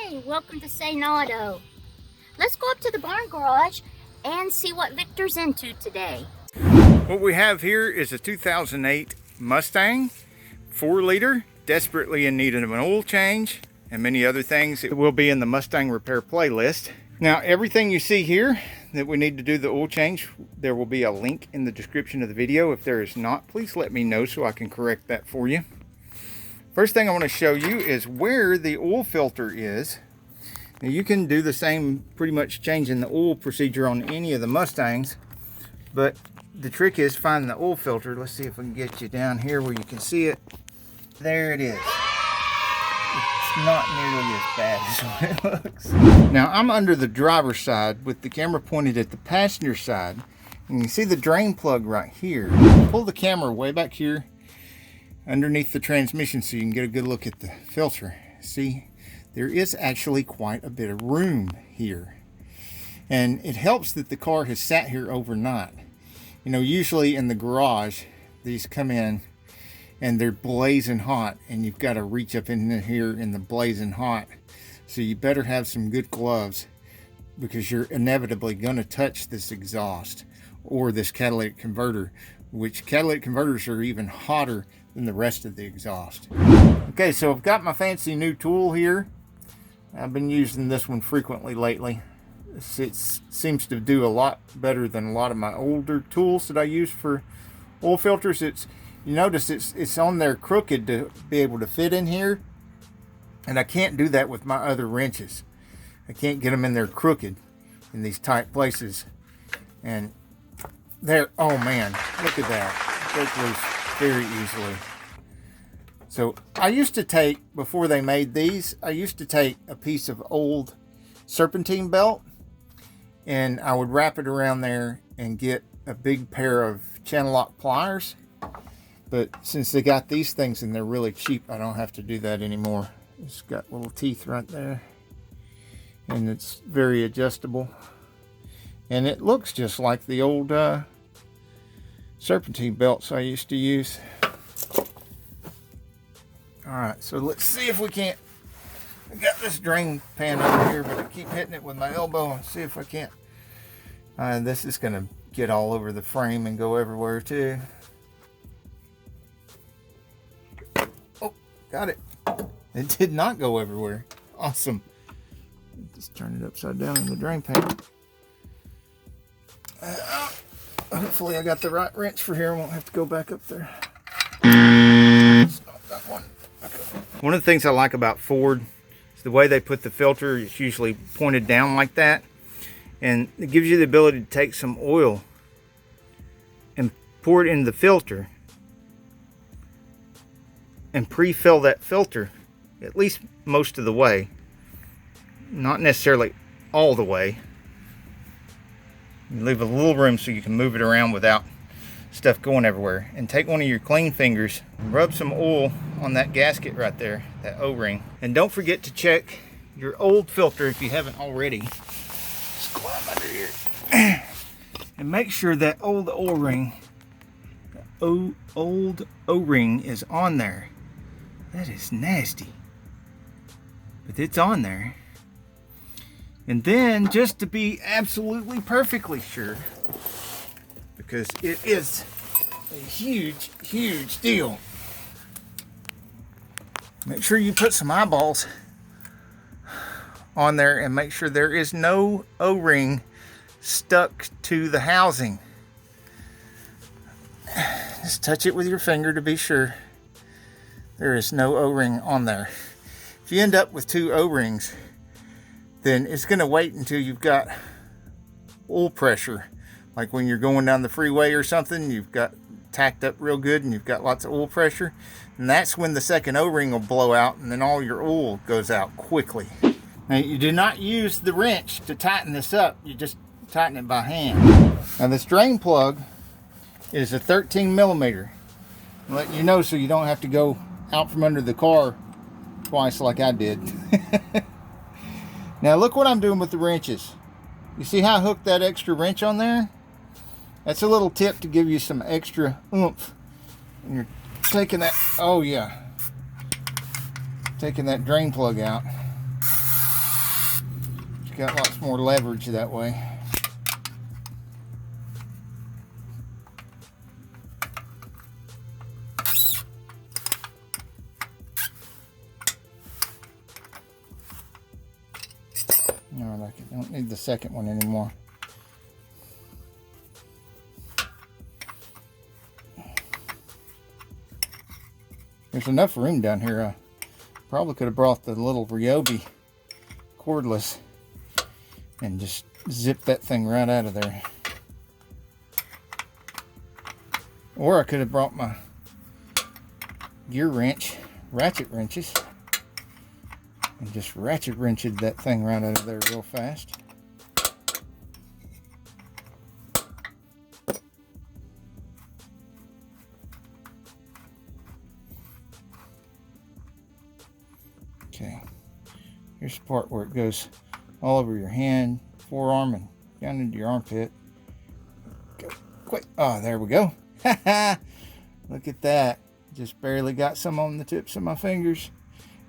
Hey, welcome to Saneauto. Let's go up to the barn garage and see what Victor's into today. What we have here is a 2008 Mustang 4-liter, desperately in need of an oil change and many other things. It will be in the Mustang repair playlist. Now, everything you see here that we need to do the oil change, there will be a link in the description of the video. If there is not, please let me know so I can correct that for you. First thing I want to show you is where the oil filter is. Now, you can do the same, pretty much changing the oil procedure on any of the Mustangs, but the trick is finding the oil filter. Let's see if we can get you down here where you can see it. There it is. It's not nearly as bad as what it looks. Now, I'm under the driver's side with the camera pointed at the passenger side, and you see the drain plug right here. Pull the camera way back here underneath the transmission so you can get a good look at the filter. See, there is actually quite a bit of room here, and it helps that the car has sat here overnight. You know, usually in the garage these come in and they're blazing hot, and you've got to reach up in here in the blazing hot, so you better have some good gloves, because you're inevitably going to touch this exhaust or this catalytic converter, which catalytic converters are even hotter than the rest of the exhaust. Okay, so I've got my fancy new tool here. I've been using this one frequently lately. It seems to do a lot better than a lot of my older tools that I use for oil filters. You notice it's on there crooked to be able to fit in here, and I can't do that with my other wrenches. I can't get them in there crooked in these tight places. And there, oh man, look at that. Break loose very easily. So I used to take, before they made these, I used to take a piece of old serpentine belt, and I would wrap it around there and get a big pair of channel lock pliers. But since they got these things and they're really cheap, I don't have to do that anymore. It's got little teeth right there, and it's very adjustable, and it looks just like the old serpentine belts I used to use. Alright, so let's see if we can't. I got this drain pan over here, but I keep hitting it with my elbow, and see if I can't. This is going to get all over the frame and go everywhere too. Oh, got it. It did not go everywhere. Awesome. Just turn it upside down in the drain pan. Hopefully I got the right wrench for here. I won't have to go back up there. It's not that one. Okay. One of the things I like about Ford is the way they put the filter. It's usually pointed down like that, and it gives you the ability to take some oil and pour it in the filter and pre-fill that filter at least most of the way, not necessarily all the way. You leave a little room so you can move it around without stuff going everywhere. And take one of your clean fingers and rub some oil on that gasket right there, that O-ring. And don't forget to check your old filter if you haven't already. Just climb under here and make sure that old O-ring, old O-ring is on there. That is nasty, but it's on there. And then, just to be absolutely perfectly sure, because it is a huge, huge deal, make sure you put some eyeballs on there and make sure there is no O-ring stuck to the housing. Just touch it with your finger to be sure there is no O-ring on there. If you end up with two O-rings, then it's going to wait until you've got oil pressure. Like when you're going down the freeway or something, you've got tacked up real good and you've got lots of oil pressure. And that's when the second O-ring will blow out, and then all your oil goes out quickly. Now, you do not use the wrench to tighten this up. You just tighten it by hand. Now, this drain plug is a 13 millimeter. I'll let you know so you don't have to go out from under the car twice like I did. Now look what I'm doing with the wrenches. You see how I hooked that extra wrench on there? That's a little tip to give you some extra oomph. And you're taking that, oh yeah, taking that drain plug out. got lots more leverage that way. Alright, I don't need the second one anymore. There's enough room down here. I probably could have brought the little Ryobi cordless and just zip that thing right out of there. Or I could have brought my gear wrench, ratchet wrenches, and just ratchet wrenched that thing right out of there real fast. Okay, here's the part where it goes all over your hand, forearm, and down into your armpit. Go quick. Oh, there we go. Look at that. Just barely got some on the tips of my fingers.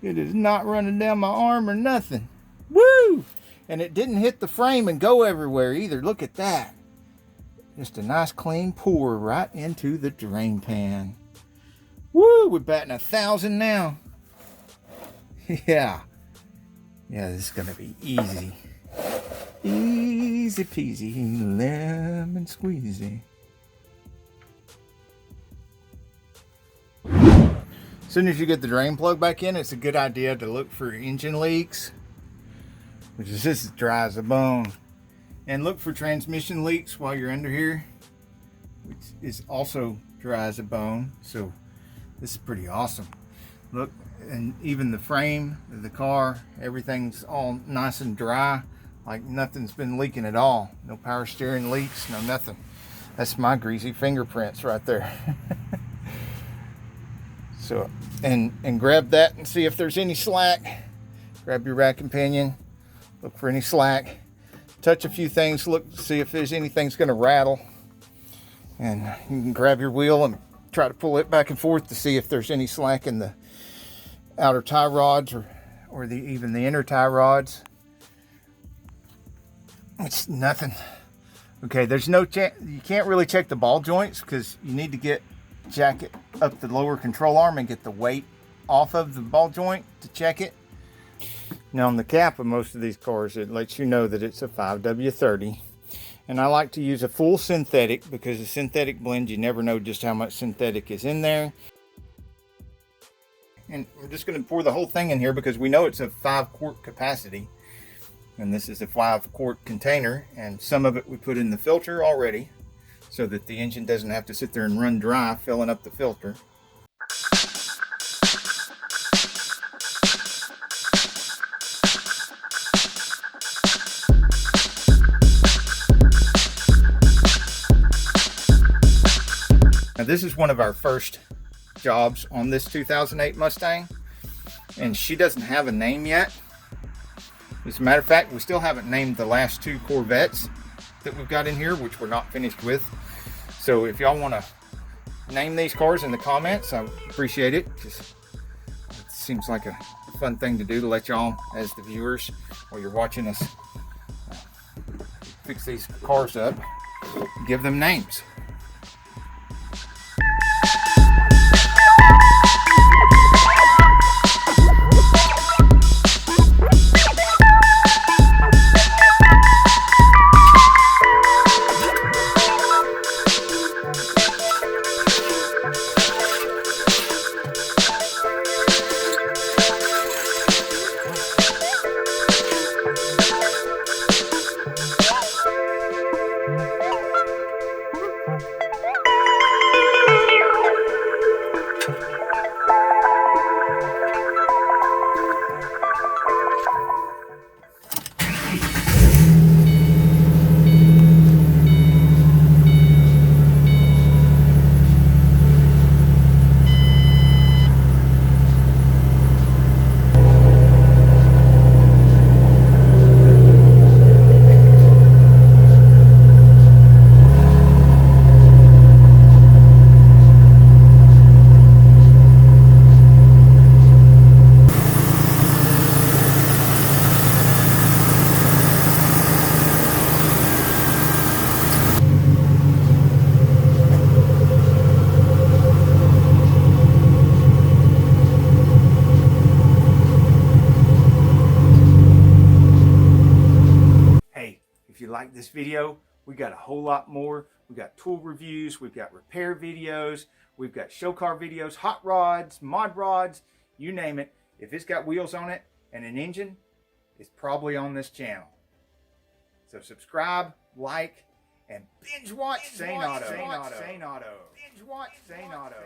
It is not running down my arm or nothing. Woo! And it didn't hit the frame and go everywhere either. Look at that. Just a nice clean pour right into the drain pan. Woo! We're batting 1,000 now. Yeah. Yeah, this is going to be easy. Easy peasy, lemon squeezy. As soon as you get the drain plug back in, it's a good idea to look for engine leaks, which is just as dry as a bone. And look for transmission leaks while you're under here, which is also dry as a bone. So this is pretty awesome. Look, and even the frame of the car, everything's all nice and dry, like nothing's been leaking at all. No power steering leaks, no nothing. That's my greasy fingerprints right there. So, and grab that and see if there's any slack. Grab your rack companion, look for any slack. Touch a few things, look to see if there's anything's gonna rattle. And you can grab your wheel and try to pull it back and forth to see if there's any slack in the outer tie rods or even the inner tie rods. It's nothing. Okay, there's no check. You can't really check the ball joints because you need to jack it up the lower control arm and get the weight off of the ball joint to check it. Now on the cap of most of these cars, it lets you know that it's a 5W30. And I like to use a full synthetic because a synthetic blend, you never know just how much synthetic is in there. And we're just going to pour the whole thing in here because we know it's a 5-quart capacity. And this is a 5-quart container, and some of it we put in the filter already so that the engine doesn't have to sit there and run dry filling up the filter. Now this is one of our first jobs on this 2008 Mustang, and she doesn't have a name yet. As a matter of fact, we still haven't named the last 2 Corvettes that we've got in here, which we're not finished with. So if y'all want to name these cars in the comments, I appreciate it. Just, it seems like a fun thing to do to let y'all, as the viewers, while you're watching us fix these cars up, give them names. like this video, we got a whole lot more. We got tool reviews, we've got repair videos, we've got show car videos, hot rods, mod rods, you name it. If it's got wheels on it and an engine, it's probably on this channel. So subscribe, like, and binge watch Saneauto. Binge watch Saneauto.